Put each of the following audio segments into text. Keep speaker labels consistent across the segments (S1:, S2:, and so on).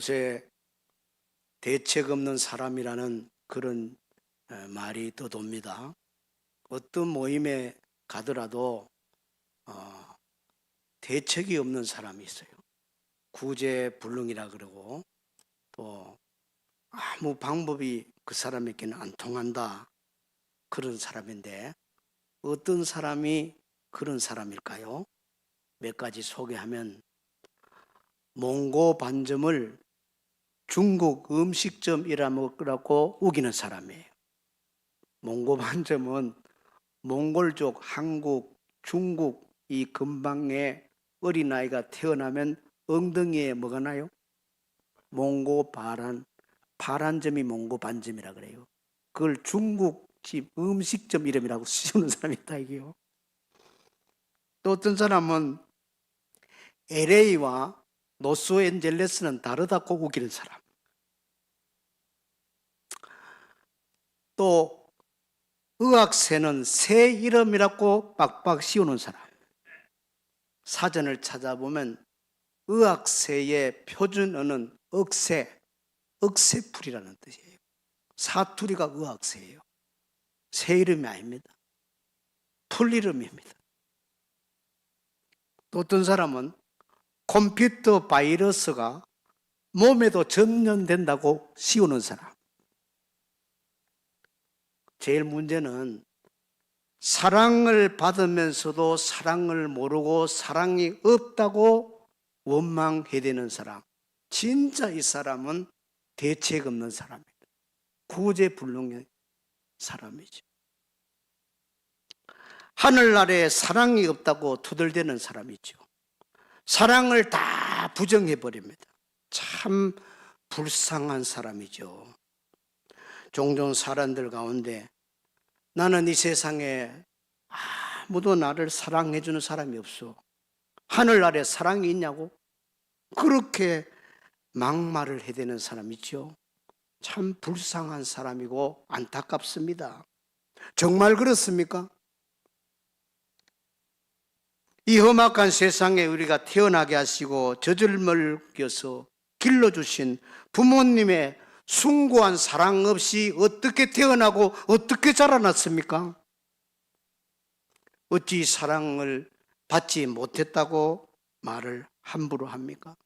S1: 요새 대책 없는 사람이라는 그런 말이 떠돕니다. 어떤 모임에 가더라도 대책이 없는 사람이 있어요. 구제불능이라 그러고 또 아무 방법이 그 사람에게는 안 통한다, 그런 사람인데 어떤 사람이 그런 사람일까요? 몇 가지 소개하면, 몽고 반점을 중국 음식점이라 먹으라고 우기는 사람이에요. 몽고 반점은 몽골족, 한국, 중국 이 근방에 어린아이가 태어나면 엉덩이에 뭐가 나요? 몽고 파란점이 몽고 반점이라 그래요. 그걸 중국집 음식점 이름이라고 씌우는 사람이 있다 이게요. 또 어떤 사람은 LA와 로스앤젤레스는 다르다고 우기는 사람. 또 의학새는 새 이름이라고 빡빡 씌우는 사람. 사전을 찾아보면 의학새의 표준어는 억새풀이라는 뜻이에요. 사투리가 의학새예요. 새 이름이 아닙니다. 풀 이름입니다. 또 어떤 사람은 컴퓨터 바이러스가 몸에도 전염된다고 씌우는 사람. 제일 문제는 사랑을 받으면서도 사랑을 모르고 사랑이 없다고 원망해대는 사람. 진짜 이 사람은 대책 없는 사람입니다. 구제불능의 사람이죠. 하늘나라에 사랑이 없다고 투덜대는 사람이죠. 사랑을 다 부정해버립니다. 참 불쌍한 사람이죠. 종종 사람들 가운데 나는 이 세상에 아무도 나를 사랑해주는 사람이 없어, 하늘 아래 사랑이 있냐고 그렇게 막말을 해대는 사람 있죠. 참 불쌍한 사람이고 안타깝습니다. 정말 그렇습니까? 이 험악한 세상에 우리가 태어나게 하시고 젖을 먹여서 길러주신 부모님의 숭고한 사랑 없이 어떻게 태어나고 어떻게 자라났습니까? 어찌 사랑을 받지 못했다고 말을 함부로 합니까?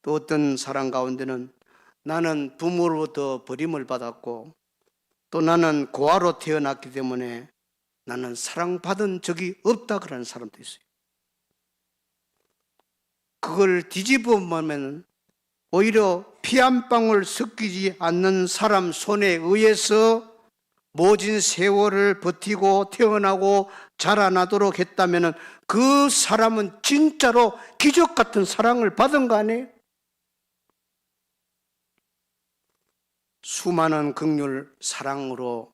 S1: 또 어떤 사람 가운데는 나는 부모로부터 버림을 받았고 또 나는 고아로 태어났기 때문에 나는 사랑받은 적이 없다 그러는 사람도 있어요. 그걸 뒤집어 보면 오히려 피 한 방울 섞이지 않는 사람 손에 의해서 모진 세월을 버티고 태어나고 자라나도록 했다면 그 사람은 진짜로 기적 같은 사랑을 받은 거 아니에요? 수많은 긍휼 사랑으로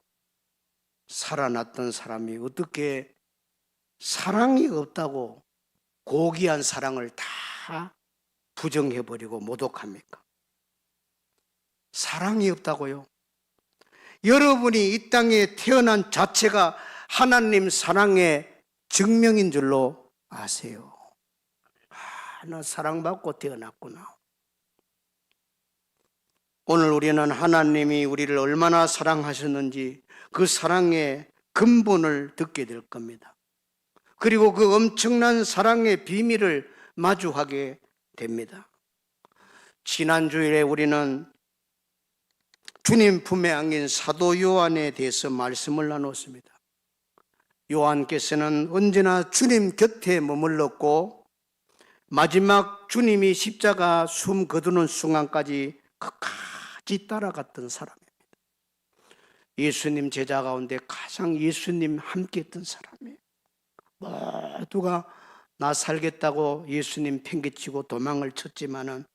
S1: 살아났던 사람이 어떻게 사랑이 없다고 고귀한 사랑을 다 부정해버리고 모독합니까? 사랑이 없다고요? 여러분이 이 땅에 태어난 자체가 하나님 사랑의 증명인 줄로 아세요. 나 사랑받고 태어났구나. 오늘 우리는 하나님이 우리를 얼마나 사랑하셨는지 그 사랑의 근본을 듣게 될 겁니다. 그리고 그 엄청난 사랑의 비밀을 마주하게 됩니다. 지난주일에 우리는 주님 품에 안긴 사도 요한에 대해서 말씀을 나눴습니다. 요한께서는 언제나 주님 곁에 머물렀고 마지막 주님이 십자가 숨 거두는 순간까지 끝까지 따라갔던 사람입니다. 예수님 제자 가운데 가장 예수님 함께 했던 사람이에요. 모두가 나 살겠다고 예수님 팽개치고 도망을 쳤지만은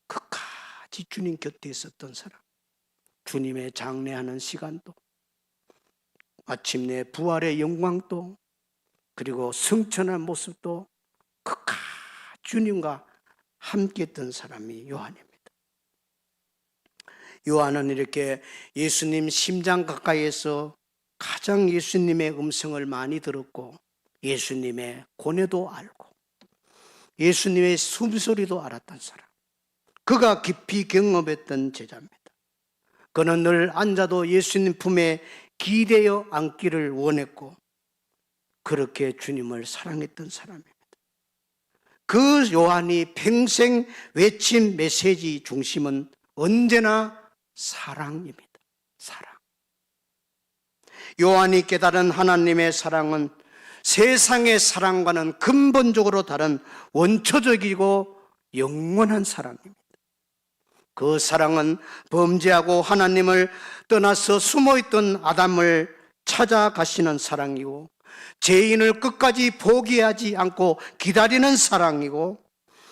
S1: 끝까지 주님 곁에 있었던 사람. 주님의 장례하는 시간도, 마침내 부활의 영광도, 그리고 승천한 모습도 끝까지 주님과 함께 했던 사람이 요한입니다. 요한은 이렇게 예수님 심장 가까이에서 가장 예수님의 음성을 많이 들었고 예수님의 고뇌도 알고 예수님의 숨소리도 알았던 사람, 그가 깊이 경험했던 제자입니다. 그는 늘 앉아도 예수님 품에 기대어 앉기를 원했고 그렇게 주님을 사랑했던 사람입니다. 그 요한이 평생 외친 메시지 중심은 언제나 사랑입니다. 사랑. 요한이 깨달은 하나님의 사랑은 세상의 사랑과는 근본적으로 다른 원초적이고 영원한 사랑입니다. 그 사랑은 범죄하고 하나님을 떠나서 숨어있던 아담을 찾아가시는 사랑이고 죄인을 끝까지 포기하지 않고 기다리는 사랑이고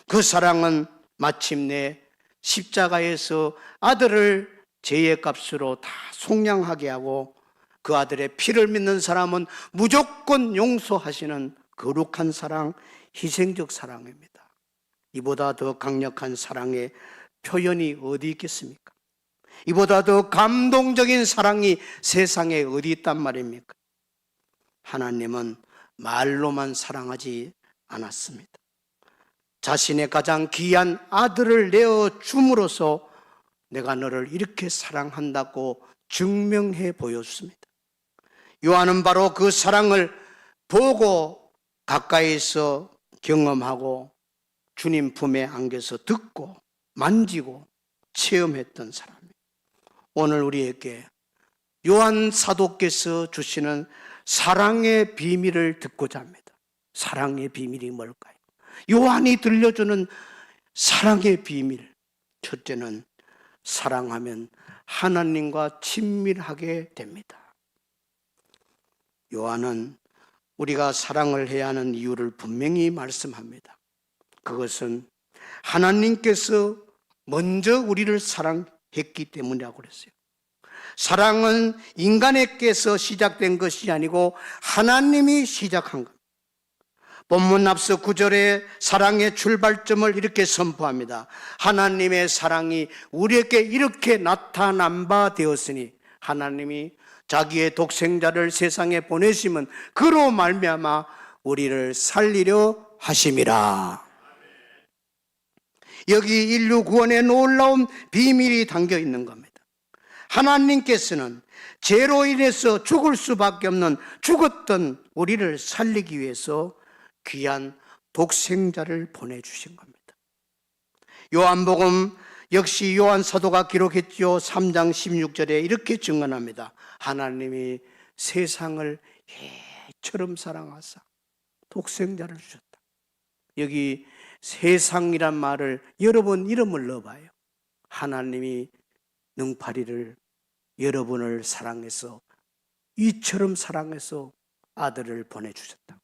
S1: 그 사랑은 마침내 십자가에서 아들을 죄의 값으로 다 속량하게 하고 그 아들의 피를 믿는 사람은 무조건 용서하시는 거룩한 사랑, 희생적 사랑입니다. 이보다 더 강력한 사랑의 표현이 어디 있겠습니까? 이보다 더 감동적인 사랑이 세상에 어디 있단 말입니까? 하나님은 말로만 사랑하지 않았습니다. 자신의 가장 귀한 아들을 내어 줌으로써 내가 너를 이렇게 사랑한다고 증명해 보였습니다. 요한은 바로 그 사랑을 보고 가까이서 경험하고 주님 품에 안겨서 듣고 만지고 체험했던 사람입니다. 오늘 우리에게 요한 사도께서 주시는 사랑의 비밀을 듣고자 합니다. 사랑의 비밀이 뭘까요? 요한이 들려주는 사랑의 비밀. 첫째는 사랑하면 하나님과 친밀하게 됩니다. 요한은 우리가 사랑을 해야 하는 이유를 분명히 말씀합니다. 그것은 하나님께서 먼저 우리를 사랑했기 때문이라고 그랬어요. 사랑은 인간에게서 시작된 것이 아니고 하나님이 시작한 겁니다. 본문 앞서 9절에 사랑의 출발점을 이렇게 선포합니다. 하나님의 사랑이 우리에게 이렇게 나타난 바 되었으니 하나님이 자기의 독생자를 세상에 보내시면 그로 말미암아 우리를 살리려 하심이라. 여기 인류 구원의 놀라운 비밀이 담겨 있는 겁니다. 하나님께서는 죄로 인해서 죽을 수밖에 없는 죽었던 우리를 살리기 위해서 귀한 독생자를 보내주신 겁니다. 요한복음 역시 요한 사도가 기록했죠. 3장 16절에 이렇게 증언합니다. 하나님이 세상을 해처럼 사랑하사 독생자를 주셨다. 여기 세상이란 말을 여러 번 이름을 넣어봐요. 하나님이 능파리를 여러분을 사랑해서 이처럼 사랑해서 아들을 보내주셨다.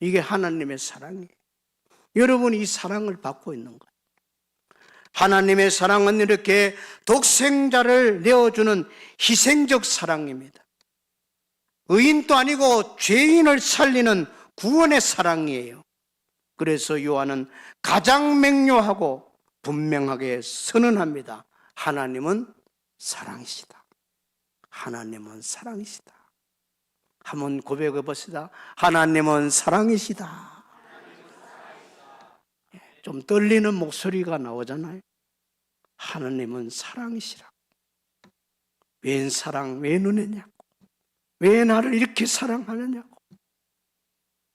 S1: 이게 하나님의 사랑이에요. 여러분이 이 사랑을 받고 있는 거예요. 하나님의 사랑은 이렇게 독생자를 내어주는 희생적 사랑입니다. 의인도 아니고 죄인을 살리는 구원의 사랑이에요. 그래서 요한은 가장 명료하고 분명하게 선언합니다. 하나님은 사랑이시다. 하나님은 사랑이시다. 한번 고백해 봅시다. 하나님은 사랑이시다. 좀 떨리는 목소리가 나오잖아요. 하나님은 사랑이시라. 웬 사랑, 왜 눈에냐고. 왜 나를 이렇게 사랑하느냐고.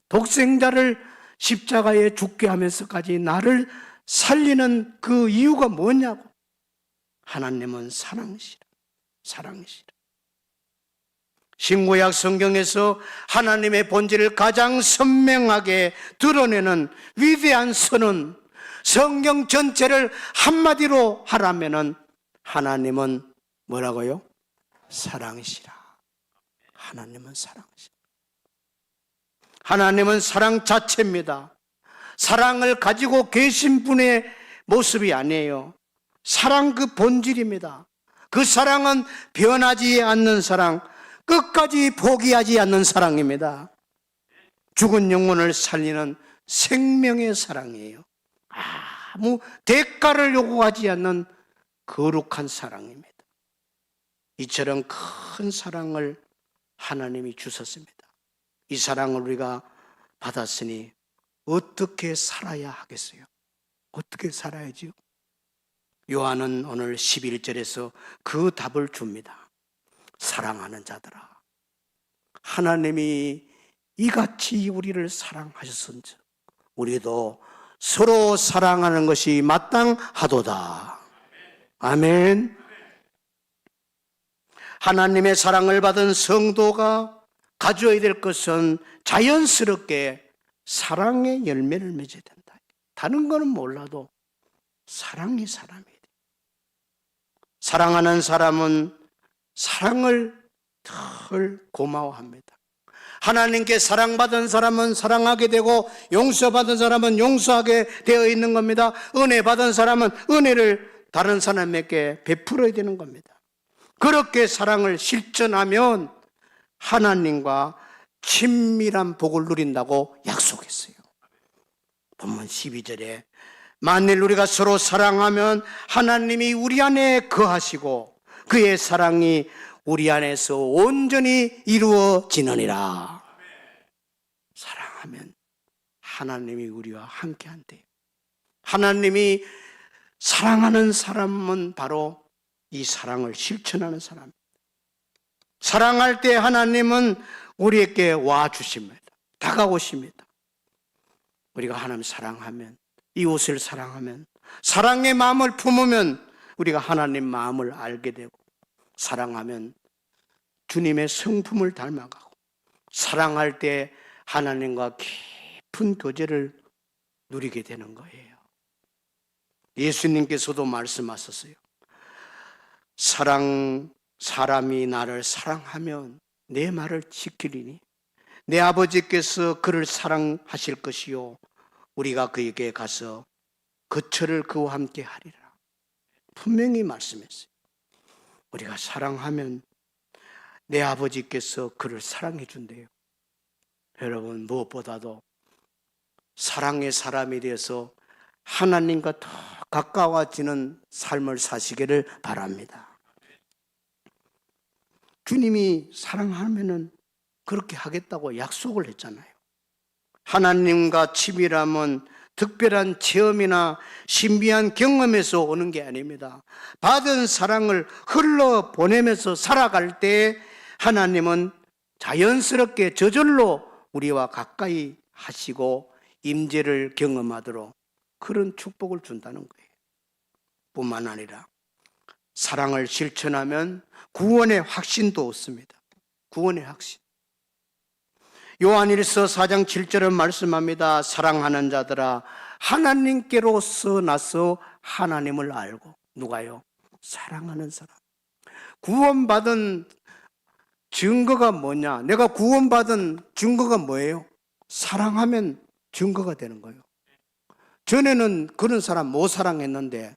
S1: 독생자를 십자가에 죽게 하면서까지 나를 살리는 그 이유가 뭐냐고. 하나님은 사랑이시라. 사랑이시라. 신구약 성경에서 하나님의 본질을 가장 선명하게 드러내는 위대한 선언, 성경 전체를 한마디로 하라면은 하나님은 뭐라고요? 사랑이시라. 하나님은 사랑이시라. 하나님은 사랑 자체입니다. 사랑을 가지고 계신 분의 모습이 아니에요. 사랑 그 본질입니다. 그 사랑은 변하지 않는 사랑, 끝까지 포기하지 않는 사랑입니다. 죽은 영혼을 살리는 생명의 사랑이에요. 아무 대가를 요구하지 않는 거룩한 사랑입니다. 이처럼 큰 사랑을 하나님이 주셨습니다. 이 사랑을 우리가 받았으니 어떻게 살아야 하겠어요? 어떻게 살아야지요? 요한은 오늘 11절에서 그 답을 줍니다. 사랑하는 자들아, 하나님이 이같이 우리를 사랑하셨은즉 우리도 서로 사랑하는 것이 마땅하도다. 아멘. 하나님의 사랑을 받은 성도가 가져야 될 것은 자연스럽게 사랑의 열매를 맺어야 된다. 다른 거는 몰라도 사랑이 사람이에요. 사랑하는 사람은 사랑을 덜 고마워합니다. 하나님께 사랑받은 사람은 사랑하게 되고 용서받은 사람은 용서하게 되어 있는 겁니다. 은혜 받은 사람은 은혜를 다른 사람에게 베풀어야 되는 겁니다. 그렇게 사랑을 실천하면 하나님과 친밀한 복을 누린다고 약속했어요. 본문 12절에 만일 우리가 서로 사랑하면 하나님이 우리 안에 거하시고 그의 사랑이 우리 안에서 온전히 이루어지느니라. 사랑하면 하나님이 우리와 함께 한대요. 하나님이 사랑하는 사람은 바로 이 사랑을 실천하는 사람입니다. 사랑할 때 하나님은 우리에게 와 주십니다. 다가오십니다. 우리가 하나님 사랑하면, 이웃을 사랑하면, 사랑의 마음을 품으면 우리가 하나님 마음을 알게 되고, 사랑하면 주님의 성품을 닮아가고, 사랑할 때 하나님과 깊은 교제를 누리게 되는 거예요. 예수님께서도 말씀하셨어요. 사람이 나를 사랑하면 내 말을 지키리니 내 아버지께서 그를 사랑하실 것이요 우리가 그에게 가서 거처를 그와 함께 하리라. 분명히 말씀했어요. 우리가 사랑하면 내 아버지께서 그를 사랑해 준대요. 여러분, 무엇보다도 사랑의 사람이 되어서 하나님과 더 가까워지는 삶을 사시기를 바랍니다. 주님이 사랑하면은 그렇게 하겠다고 약속을 했잖아요. 하나님과 친밀함은 특별한 체험이나 신비한 경험에서 오는 게 아닙니다. 받은 사랑을 흘러보내면서 살아갈 때 하나님은 자연스럽게 저절로 우리와 가까이 하시고 임재를 경험하도록 그런 축복을 준다는 거예요. 뿐만 아니라 사랑을 실천하면 구원의 확신도 얻습니다. 구원의 확신. 요한일서 4장 7절은 말씀합니다. 사랑하는 자들아 하나님께로서 나서 하나님을 알고. 누가요? 사랑하는 사람. 구원받은 증거가 뭐냐? 내가 구원받은 증거가 뭐예요? 사랑하면 증거가 되는 거예요. 전에는 그런 사람 못 사랑했는데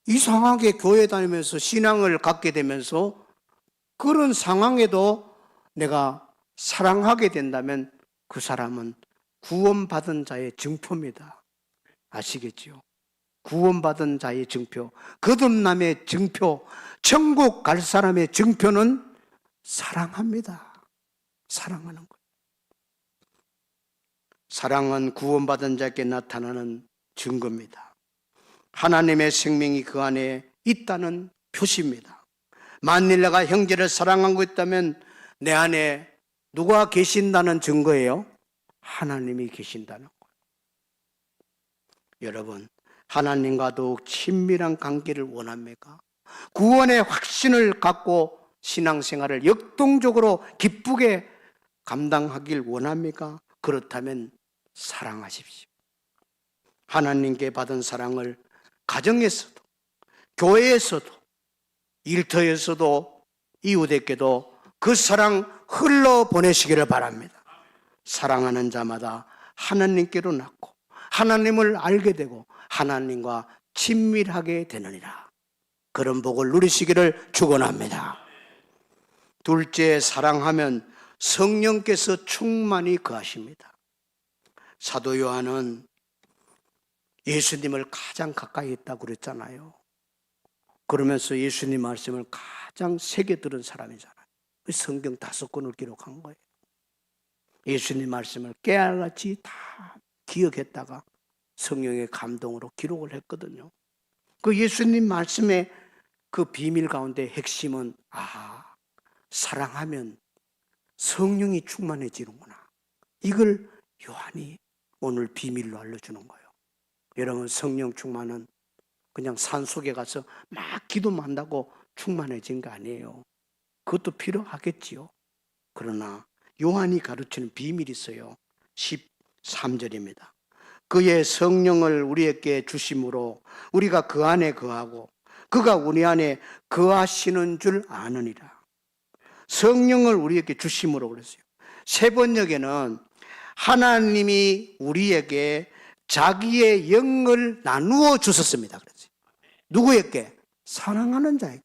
S1: 이상하게 교회 다니면서 신앙을 갖게 되면서 그런 상황에도 내가 사랑하게 된다면 그 사람은 구원받은 자의 증표입니다. 아시겠지요? 구원받은 자의 증표, 거듭남의 증표, 천국 갈 사람의 증표는 사랑합니다. 사랑하는 거예요. 사랑은 구원받은 자에게 나타나는 증거입니다. 하나님의 생명이 그 안에 있다는 표시입니다. 만일 내가 형제를 사랑하고 있다면 내 안에 누가 계신다는 증거예요? 하나님이 계신다는 거예요. 여러분, 하나님과 더욱 친밀한 관계를 원합니까? 구원의 확신을 갖고 신앙생활을 역동적으로 기쁘게 감당하길 원합니까? 그렇다면 사랑하십시오. 하나님께 받은 사랑을 가정에서도, 교회에서도, 일터에서도, 이웃에게도 그 사랑 흘러보내시기를 바랍니다. 사랑하는 자마다 하나님께로 낳고 하나님을 알게 되고 하나님과 친밀하게 되느니라. 그런 복을 누리시기를 축원합니다. 둘째, 사랑하면 성령께서 충만히 거하십니다. 사도 요한은 예수님을 가장 가까이 했다고 그랬잖아요. 그러면서 예수님 말씀을 가장 새겨 들은 사람이잖아요. 성경 5권을 기록한 거예요. 예수님 말씀을 깨알같이 다 기억했다가 성령의 감동으로 기록을 했거든요. 그 예수님 말씀의 그 비밀 가운데 핵심은 사랑하면 성령이 충만해지는구나. 이걸 요한이 오늘 비밀로 알려주는 거예요. 여러분, 성령 충만은 그냥 산속에 가서 막 기도만 한다고 충만해진 거 아니에요. 그것도 필요하겠지요. 그러나 요한이 가르치는 비밀이 있어요. 13절입니다. 그의 성령을 우리에게 주심으로 우리가 그 안에 거하고 그가 우리 안에 거하시는 줄 아느니라. 성령을 우리에게 주심으로 그랬어요. 세 번역에는 하나님이 우리에게 자기의 영을 나누어 주셨습니다. 그랬어요. 누구에게? 사랑하는 자에게.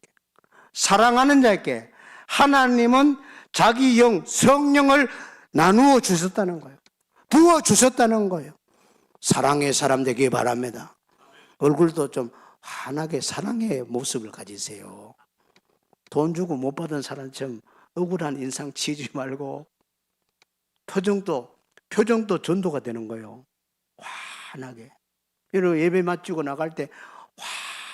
S1: 사랑하는 자에게 하나님은 자기 영, 성령을 나누어 주셨다는 거예요. 부어 주셨다는 거예요. 사랑의 사람 되기 바랍니다. 얼굴도 좀 환하게 사랑의 모습을 가지세요. 돈 주고 못 받은 사람처럼 억울한 인상 치지 말고 표정도 전도가 되는 거예요. 환하게. 여러분, 예배 마치고 나갈 때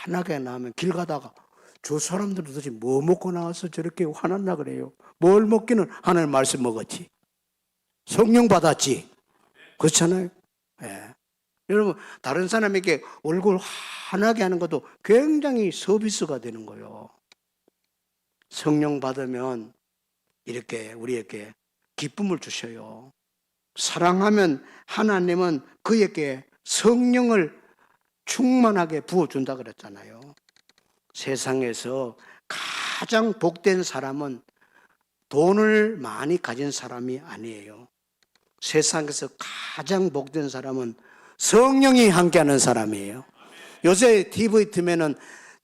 S1: 환하게 나오면 길 가다가 저 사람들은 도대체 뭐 먹고 나와서 저렇게 화났나 그래요. 뭘 먹기는 하나님 말씀 먹었지. 성령 받았지. 그렇잖아요. 예. 여러분, 다른 사람에게 얼굴 환하게 하는 것도 굉장히 서비스가 되는 거예요. 성령 받으면 이렇게 우리에게 기쁨을 주셔요. 사랑하면 하나님은 그에게 성령을 충만하게 부어준다 그랬잖아요. 세상에서 가장 복된 사람은 돈을 많이 가진 사람이 아니에요. 세상에서 가장 복된 사람은 성령이 함께하는 사람이에요. 요새 TV 틀면은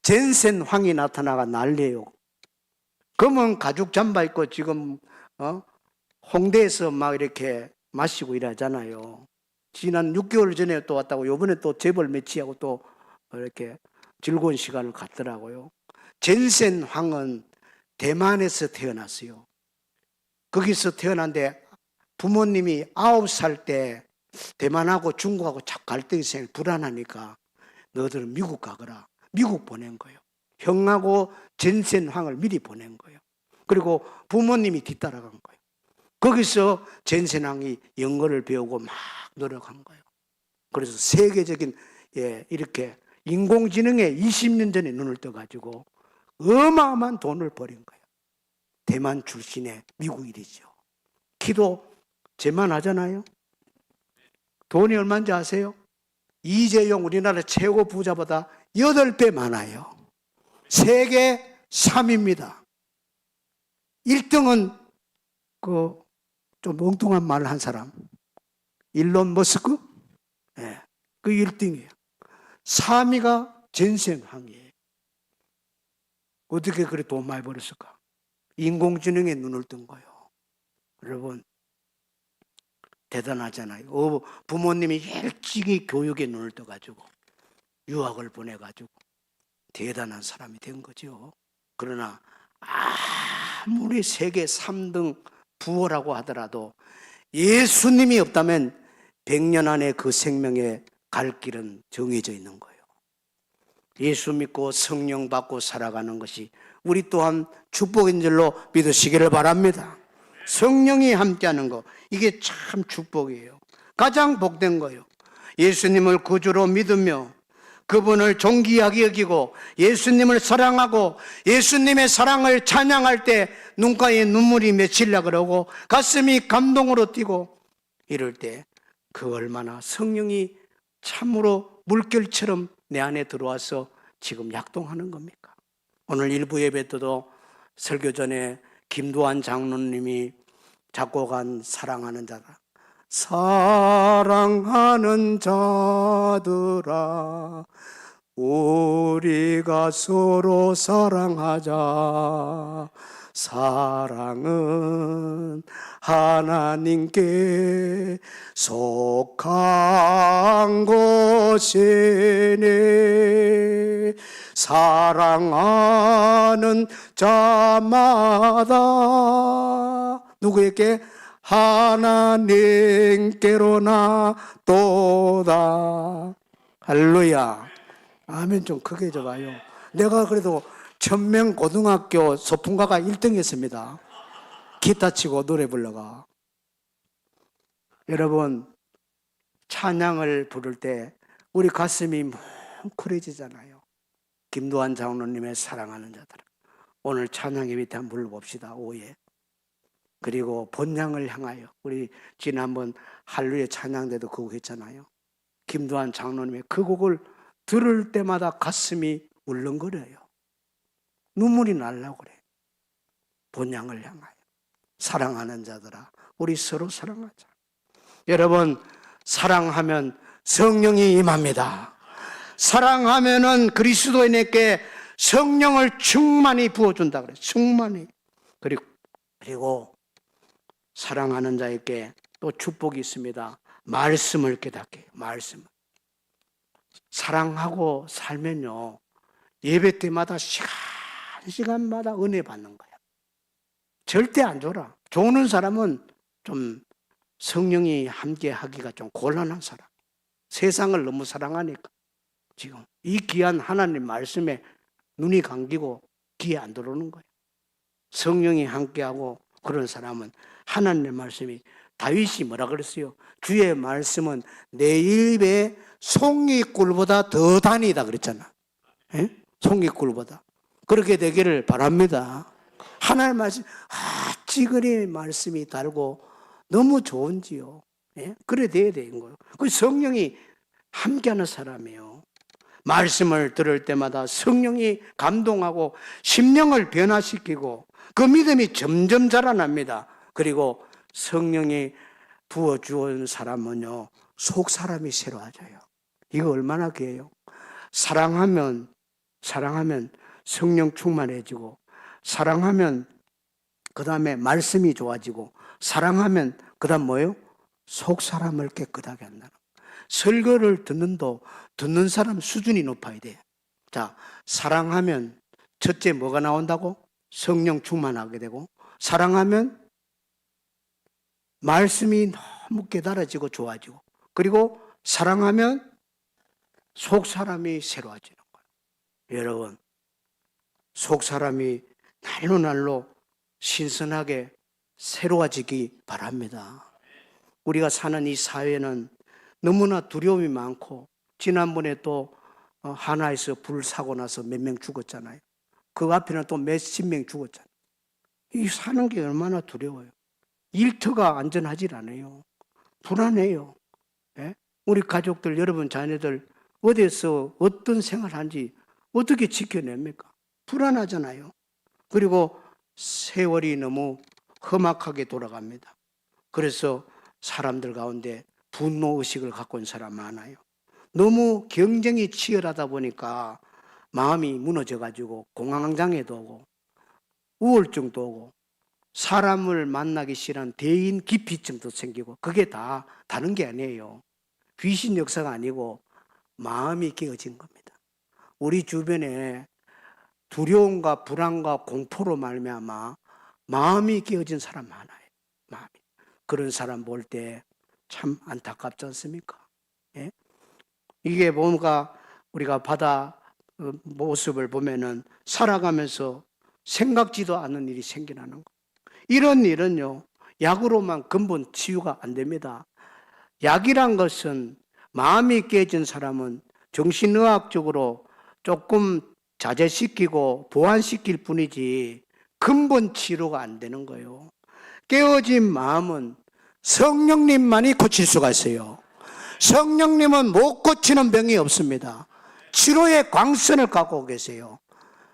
S1: 젠센 황이 나타나가 난리예요. 검은 가죽 잠바 입고 지금 홍대에서 막 이렇게 마시고 일하잖아요. 지난 6개월 전에 또 왔다고 요번에 또 재벌 매치하고 또 이렇게 즐거운 시간을 갖더라고요. 젠센 황은 대만에서 태어났어요. 거기서 태어난데 부모님이 9살 때 대만하고 중국하고 자꾸 갈등이 생겨 불안하니까 너희들은 미국 가거라. 미국 보낸 거예요. 형하고 젠센 황을 미리 보낸 거예요. 그리고 부모님이 뒤따라간 거예요. 거기서 젠센 황이 영어를 배우고 막 노력한 거예요. 그래서 세계적인 이렇게 인공지능에 20년 전에 눈을 떠가지고 어마어마한 돈을 벌인 거예요. 대만 출신의 미국인이죠. 키도 제만 하잖아요. 돈이 얼마인지 아세요? 이재용 우리나라 최고 부자보다 8배 많아요. 세계 3위입니다. 1등은 좀 엉뚱한 말을 한 사람. 일론 머스크? 네, 그 1등이에요. 3위가 젠센 황이에요. 어떻게 그래 돈 많이 벌었을까? 인공지능에 눈을 뜬 거예요. 여러분, 대단하잖아요. 부모님이 일찍이 교육에 눈을 떠가지고 유학을 보내가지고 대단한 사람이 된 거죠. 그러나 아무리 세계 3등 부호라고 하더라도 예수님이 없다면 100년 안에 그 생명에 갈 길은 정해져 있는 거예요. 예수 믿고 성령 받고 살아가는 것이 우리 또한 축복인 줄로 믿으시기를 바랍니다. 성령이 함께하는 거, 이게 참 축복이에요. 가장 복된 거예요. 예수님을 구주로 믿으며 그분을 존귀하게 여기고 예수님을 사랑하고 예수님의 사랑을 찬양할 때 눈가에 눈물이 맺히려 그러고 가슴이 감동으로 뛰고 이럴 때 그 얼마나 성령이 참으로 물결처럼 내 안에 들어와서 지금 약동하는 겁니까? 오늘 일부 예배 때도 설교 전에 김두한 장로님이 작곡한 사랑하는 자가 사랑하는 자들아 우리가 서로 사랑하자. 사랑은 하나님께 속한 것이니 사랑하는 자마다 누구에게? 하나님께로 나도다. 할렐루야. 아멘 좀 크게 줘봐요. 내가 그래도 천명 고등학교 소풍가가 1등 했습니다. 기타 치고 노래 불러가. 여러분, 찬양을 부를 때 우리 가슴이 뭉클해지잖아요. 김도환 장로님의 사랑하는 자들. 오늘 찬양의 밑에 한번 불러봅시다. 5회. 그리고 본향을 향하여. 우리 지난번 할루야 찬양 때도 그 곡 했잖아요. 김도환 장로님의 그 곡을 들을 때마다 가슴이 울렁거려요. 눈물이 날라고 그래. 본향을 향하여. 사랑하는 자들아, 우리 서로 사랑하자. 여러분, 사랑하면 성령이 임합니다. 사랑하면은 그리스도인에게 성령을 충만히 부어준다 그래요. 충만히. 그리고 사랑하는 자에게 또 축복이 있습니다. 말씀을 깨닫게. 말씀을. 사랑하고 살면요, 예배 때마다 시간마다 은혜 받는 거야. 절대 안 줘라. 좋은 사람은 좀 성령이 함께 하기가 좀 곤란한 사람. 세상을 너무 사랑하니까 지금 이 귀한 하나님 말씀에 눈이 감기고 귀에 안 들어오는 거예요. 성령이 함께하고 그런 사람은 하나님의 말씀이, 다윗이 뭐라 그랬어요? 주의 말씀은 내 입에 송이꿀보다 더 다니다 그랬잖아. 예? 송이꿀보다. 그렇게 되기를 바랍니다. 하나님의 말씀, 찌그리 말씀이 달고 너무 좋은지요. 예? 그래 돼야 되는 거예요. 그 성령이 함께하는 사람이에요. 말씀을 들을 때마다 성령이 감동하고 심령을 변화시키고 그 믿음이 점점 자라납니다. 그리고 성령이 부어주은 사람은요, 속 사람이 새로워져요. 이거 얼마나 귀해요. 사랑하면 성령 충만해지고, 사랑하면 그 다음에 말씀이 좋아지고, 사랑하면 그 다음 뭐예요? 속 사람을 깨끗하게 한다는. 설교를 듣는 사람 수준이 높아야 돼. 자, 사랑하면 첫째 뭐가 나온다고? 성령 충만하게 되고, 사랑하면 말씀이 너무 깨달아지고 좋아지고, 그리고 사랑하면 속 사람이 새로워지는 거예요. 여러분, 속 사람이 날로 날로 신선하게 새로워지기 바랍니다. 우리가 사는 이 사회는 너무나 두려움이 많고, 지난번에 또 하나에서 불 사고 나서 몇 명 죽었잖아요. 그 앞에는 또 몇십 명 죽었잖아요. 이 사는 게 얼마나 두려워요. 일터가 안전하지 않아요. 불안해요. 예? 우리 가족들, 여러분 자녀들 어디서 어떤 생활하는지 어떻게 지켜냅니까? 불안하잖아요. 그리고 세월이 너무 험악하게 돌아갑니다. 그래서 사람들 가운데 분노의식을 갖고 있는 사람 많아요. 너무 경쟁이 치열하다 보니까 마음이 무너져가지고 공황장애도 오고 우울증도 오고 사람을 만나기 싫어하는 대인 기피증도 생기고, 그게 다 다른 게 아니에요. 귀신 역사가 아니고 마음이 깨어진 겁니다. 우리 주변에 두려움과 불안과 공포로 말미암아 마음이 깨어진 사람 많아요. 마음이. 그런 사람 볼 때 참 안타깝지 않습니까? 예? 이게 뭔가 우리가 바다 모습을 보면은 살아가면서 생각지도 않은 일이 생겨나는 거. 이런 일은요, 약으로만 근본 치유가 안 됩니다. 약이란 것은 마음이 깨진 사람은 정신의학적으로 조금 자제시키고 보완시킬 뿐이지 근본 치료가 안 되는 거예요. 깨어진 마음은 성령님만이 고칠 수가 있어요. 성령님은 못 고치는 병이 없습니다. 치료의 광선을 갖고 계세요.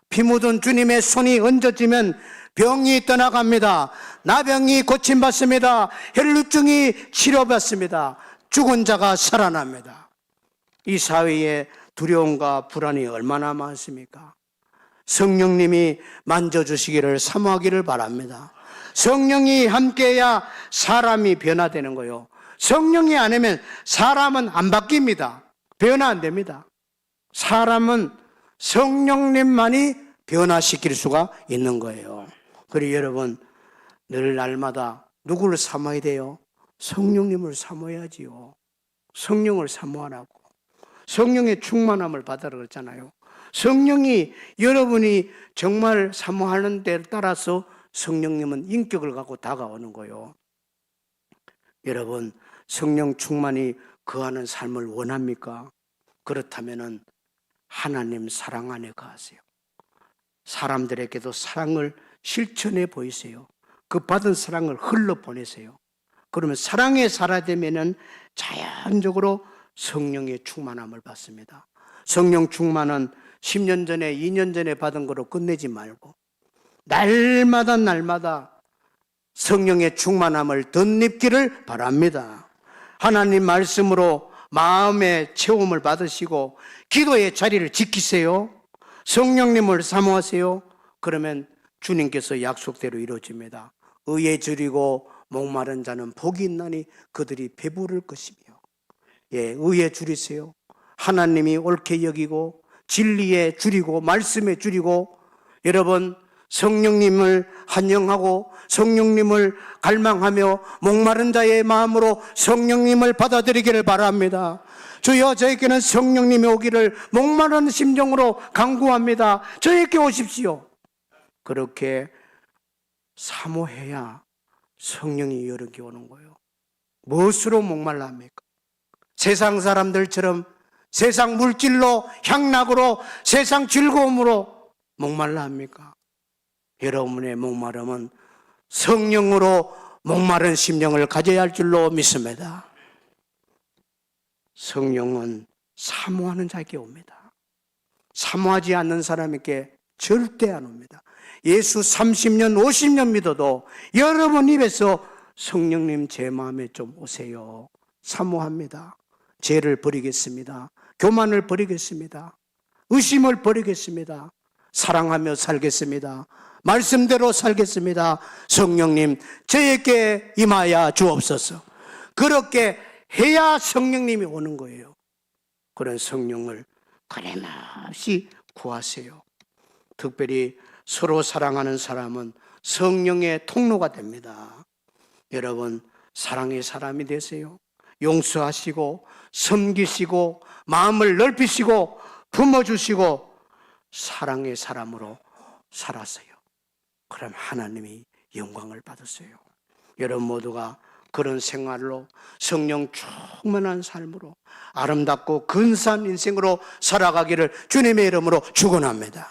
S1: 피 묻은 주님의 손이 얹어지면 병이 떠나갑니다. 나병이 고침받습니다. 혈루증이 치료받습니다. 죽은 자가 살아납니다. 이 사회에 두려움과 불안이 얼마나 많습니까? 성령님이 만져주시기를 사모하기를 바랍니다. 성령이 함께해야 사람이 변화되는 거예요. 성령이 아니면 사람은 안 바뀝니다. 변화 안 됩니다. 사람은 성령님만이 변화시킬 수가 있는 거예요. 그리고 여러분, 늘 날마다 누구를 사모해야 돼요? 성령님을 사모해야지요. 성령을 사모하라고. 성령의 충만함을 받으라 그랬잖아요. 성령이 여러분이 정말 사모하는 데에 따라서 성령님은 인격을 갖고 다가오는 거예요. 여러분, 성령 충만이 거하는 삶을 원합니까? 그렇다면 하나님 사랑 안에 거하세요. 사람들에게도 사랑을 실천해 보이세요. 그 받은 사랑을 흘러보내세요. 그러면 사랑에 살아야 되면 자연적으로 성령의 충만함을 받습니다. 성령 충만은 10년 전에 2년 전에 받은 거로 끝내지 말고 날마다 성령의 충만함을 덧입기를 바랍니다. 하나님 말씀으로 마음의 체험을 받으시고 기도의 자리를 지키세요. 성령님을 사모하세요. 그러면 주님께서 약속대로 이루어집니다. 의에 줄이고 목마른 자는 복이 있나니 그들이 배부를 것이며. 의에 줄이세요. 하나님이 옳게 여기고 진리에 줄이고 말씀에 줄이고, 여러분 성령님을 환영하고 성령님을 갈망하며 목마른 자의 마음으로 성령님을 받아들이기를 바랍니다. 주여, 저에게는 성령님이 오기를 목마른 심정으로 간구합니다. 저에게 오십시오. 그렇게 사모해야 성령이 여러분께 오는 거예요. 무엇으로 목말라 합니까? 세상 사람들처럼 세상 물질로, 향락으로, 세상 즐거움으로 목말라 합니까? 여러분의 목마름은 성령으로 목마른 심령을 가져야 할 줄로 믿습니다. 성령은 사모하는 자에게 옵니다. 사모하지 않는 사람에게 절대 안 옵니다. 예수 30년 50년 믿어도 여러분 입에서 성령님 제 마음에 좀 오세요. 사모합니다. 죄를 버리겠습니다. 교만을 버리겠습니다. 의심을 버리겠습니다. 사랑하며 살겠습니다. 말씀대로 살겠습니다. 성령님 저에게 임하여 주옵소서. 그렇게 해야 성령님이 오는 거예요. 그런 성령을 끊임없이 구하세요. 특별히 서로 사랑하는 사람은 성령의 통로가 됩니다. 여러분, 사랑의 사람이 되세요. 용서하시고 섬기시고 마음을 넓히시고 품어주시고 사랑의 사람으로 살았어요. 그럼 하나님이 영광을 받으세요. 여러분 모두가 그런 생활로 성령 충만한 삶으로 아름답고 근사한 인생으로 살아가기를 주님의 이름으로 축원합니다.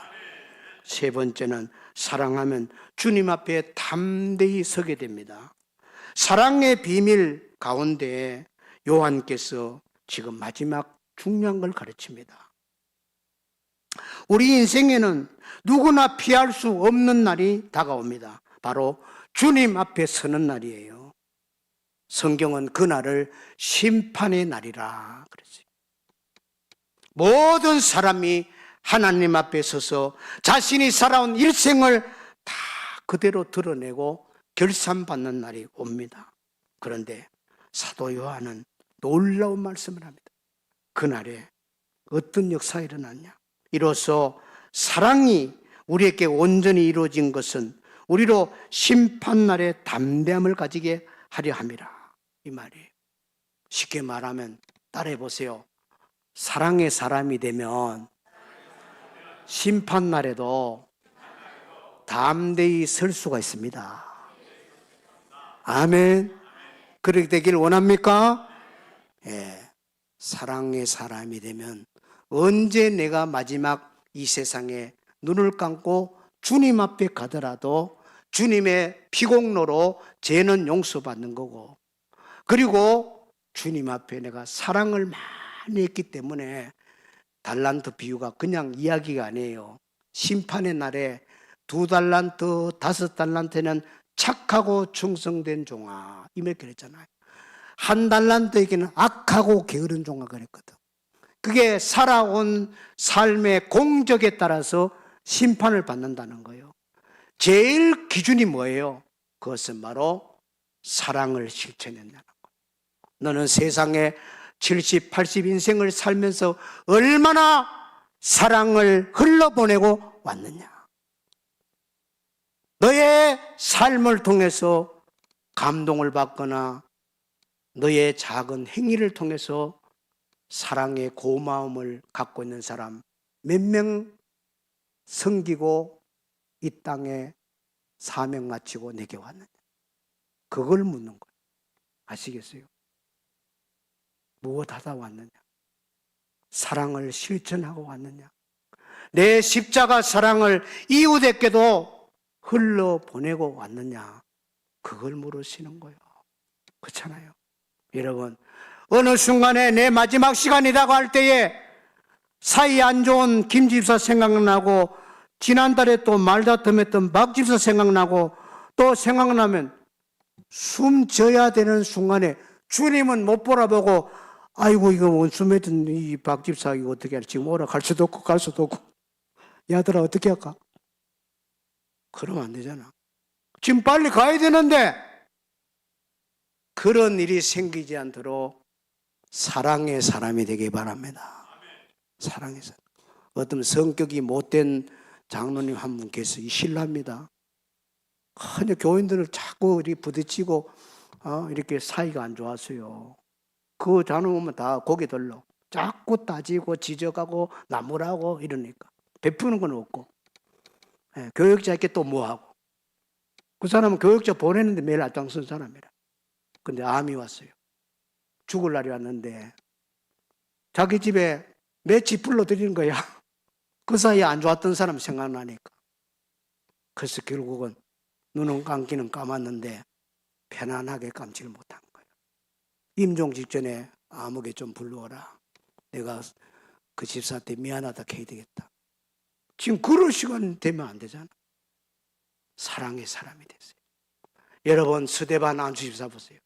S1: 세 번째는 사랑하면 주님 앞에 담대히 서게 됩니다. 사랑의 비밀 가운데 요한께서 지금 마지막 중요한 걸 가르칩니다. 우리 인생에는 누구나 피할 수 없는 날이 다가옵니다. 바로 주님 앞에 서는 날이에요. 성경은 그 날을 심판의 날이라 그랬어요. 모든 사람이 하나님 앞에 서서 자신이 살아온 일생을 다 그대로 드러내고 결산받는 날이 옵니다. 그런데 사도 요한은 놀라운 말씀을 합니다. 그날에 어떤 역사가 일어났냐? 이로써 사랑이 우리에게 온전히 이루어진 것은 우리로 심판날에 담대함을 가지게 하려 함이라, 이 말이에요. 쉽게 말하면 따라해 보세요. 사랑의 사람이 되면 심판날에도 담대히 설 수가 있습니다. 아멘. 그렇게 되길 원합니까? 사랑의 사람이 되면 언제 내가 마지막 이 세상에 눈을 감고 주님 앞에 가더라도 주님의 피공로로 죄는 용서받는 거고, 그리고 주님 앞에 내가 사랑을 많이 했기 때문에 달란트 비유가 그냥 이야기가 아니에요. 심판의 날에 2달란트, 5달란트는 착하고 충성된 종아, 이렇게 그랬잖아요. 1달란트에게는 악하고 게으른 종아 그랬거든. 그게 살아온 삶의 공적에 따라서 심판을 받는다는 거예요. 제일 기준이 뭐예요? 그것은 바로 사랑을 실천한다는 거. 너는 세상에 70, 80 인생을 살면서 얼마나 사랑을 흘러보내고 왔느냐? 너의 삶을 통해서 감동을 받거나 너의 작은 행위를 통해서 사랑의 고마움을 갖고 있는 사람 몇 명 섬기고 이 땅에 사명 마치고 내게 왔느냐? 그걸 묻는 거예요. 아시겠어요? 무엇 하다 왔느냐? 사랑을 실천하고 왔느냐? 내 십자가 사랑을 이웃에게도 흘러보내고 왔느냐? 그걸 물으시는 거예요. 그렇잖아요. 여러분, 어느 순간에 내 마지막 시간이라고 할 때에 사이 안 좋은 김 집사 생각나고 지난달에 또 말다툼했던 박 집사 생각나고 또 생각나면 숨 쉬어야 되는 순간에 주님은 못 보라보고 아이고 이거 원수매던 이 박 집사 이거 어떻게 할지 지금 오라 갈 수도 없고 갈 수도 없고 야들아 어떻게 할까? 그러면 안 되잖아. 지금 빨리 가야 되는데 그런 일이 생기지 않도록 사랑의 사람이 되기 바랍니다. 사랑의 사람. 어떤 성격이 못된 장로님 한 분 계셔. 신뢰합니다. 그냥 교인들을 자꾸 이렇게 부딪히고 이렇게 사이가 안 좋았어요. 그 장로님 오면 다 고개 들러. 자꾸 따지고 지적하고 나무라고 이러니까 베푸는 건 없고 교육자에게 또 뭐하고 그 사람은 교육자 보내는데 매일 앞장선 사람이라. 근데 암이 왔어요. 죽을 날이 왔는데 자기 집에 며칠 불러들이는 거야. 그 사이에 안 좋았던 사람 생각나니까. 그래서 결국은 눈은 감기는 감았는데 편안하게 감지를 못한 거예요. 임종 직전에 아무개 좀 불러오라. 내가 그 집사한테 미안하다 해야 되겠다. 지금 그럴 시간 되면 안 되잖아. 사랑의 사람이 됐어요. 여러분 스데반 안수 집사 보세요.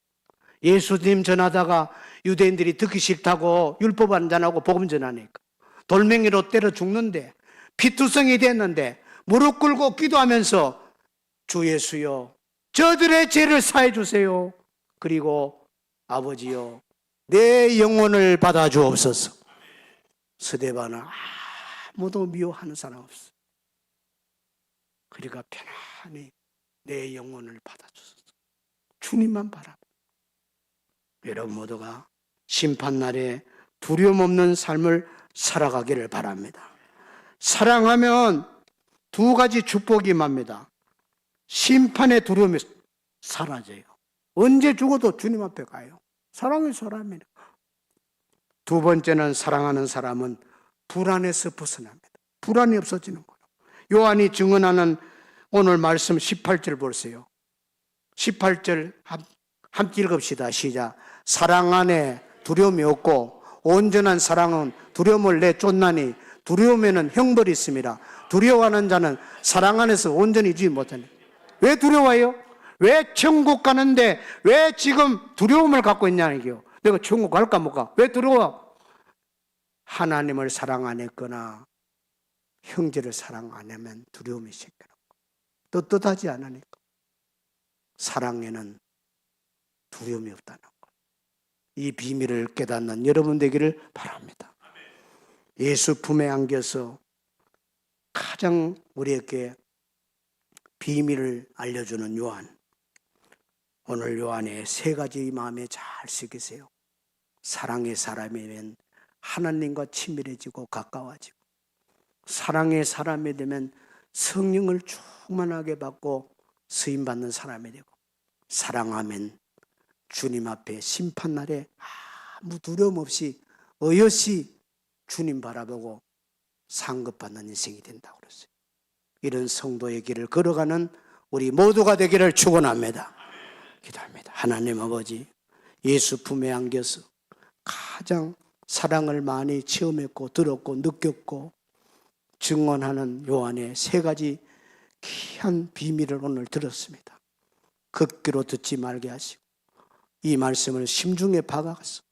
S1: 예수님 전하다가 유대인들이 듣기 싫다고 율법 안전하고 복음 전하니까 돌멩이로 때려 죽는데 피투성이 됐는데 무릎 꿇고 기도하면서 주 예수여 저들의 죄를 사해 주세요. 그리고 아버지여 내 영혼을 받아 주옵소서. 스데반은 아무도 미워하는 사람 없어. 그러니까 편안히 내 영혼을 받아 주소서. 주님만 바라고. 여러분 모두가 심판날에 두려움 없는 삶을 살아가기를 바랍니다. 사랑하면 두 가지 축복이 임합니다. 심판의 두려움이 사라져요. 언제 죽어도 주님 앞에 가요. 사랑의 사람이에요. 두 번째는 사랑하는 사람은 불안에서 벗어납니다. 불안이 없어지는 거예요. 요한이 증언하는 오늘 말씀 18절 보세요. 18절 함께 읽읍시다. 시작. 사랑 안에 두려움이 없고 온전한 사랑은 두려움을 내쫓나니 두려움에는 형벌이 있습니다. 두려워하는 자는 사랑 안에서 온전히 있지 못하네. 왜 두려워해요? 왜 천국 가는데 왜 지금 두려움을 갖고 있냐는 게요. 내가 천국 갈까 못 가? 왜 두려워? 하나님을 사랑 안 했거나 형제를 사랑 안 하면 두려움이 생겨나고 떳떳하지 않으니까 사랑에는 두려움이 없다는 것. 이 비밀을 깨닫는 여러분 되기를 바랍니다. 예수 품에 안겨서 가장 우리에게 비밀을 알려주는 요한. 오늘 요한의 세 가지 마음에 잘 새기세요. 사랑의 사람이면 하나님과 친밀해지고 가까워지고, 사랑의 사람이 되면 성령을 충만하게 받고 쓰임받는 사람이 되고, 사랑하면 주님 앞에 심판날에 아무 두려움 없이 어여시 주님 바라보고 상급받는 인생이 된다고 그랬어요. 이런 성도의 길을 걸어가는 우리 모두가 되기를 축원합니다. 기도합니다. 하나님 아버지, 예수 품에 안겨서 가장 사랑을 많이 체험했고 들었고 느꼈고 증언하는 요한의 세 가지 귀한 비밀을 오늘 들었습니다. 걷기로 듣지 말게 하시고 이 말씀을 심중에 박아서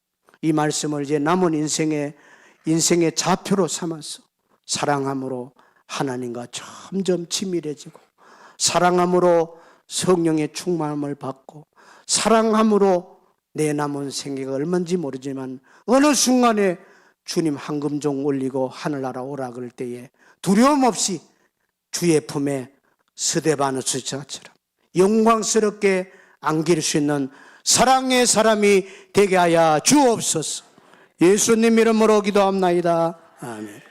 S1: 이 말씀을 이제 남은 인생의 좌표로 삼아서 사랑함으로 하나님과 점점 친밀해지고, 사랑함으로 성령의 충만함을 받고, 사랑함으로 내 남은 생애가 얼마인지 모르지만 어느 순간에 주님 황금종 올리고 하늘나라 오라 그럴 때에 두려움 없이 주의 품에 스데바누스 자처럼 영광스럽게 안길 수 있는 사랑의 사람이 되게 하여 주옵소서. 예수님 이름으로 기도합나이다. 아멘.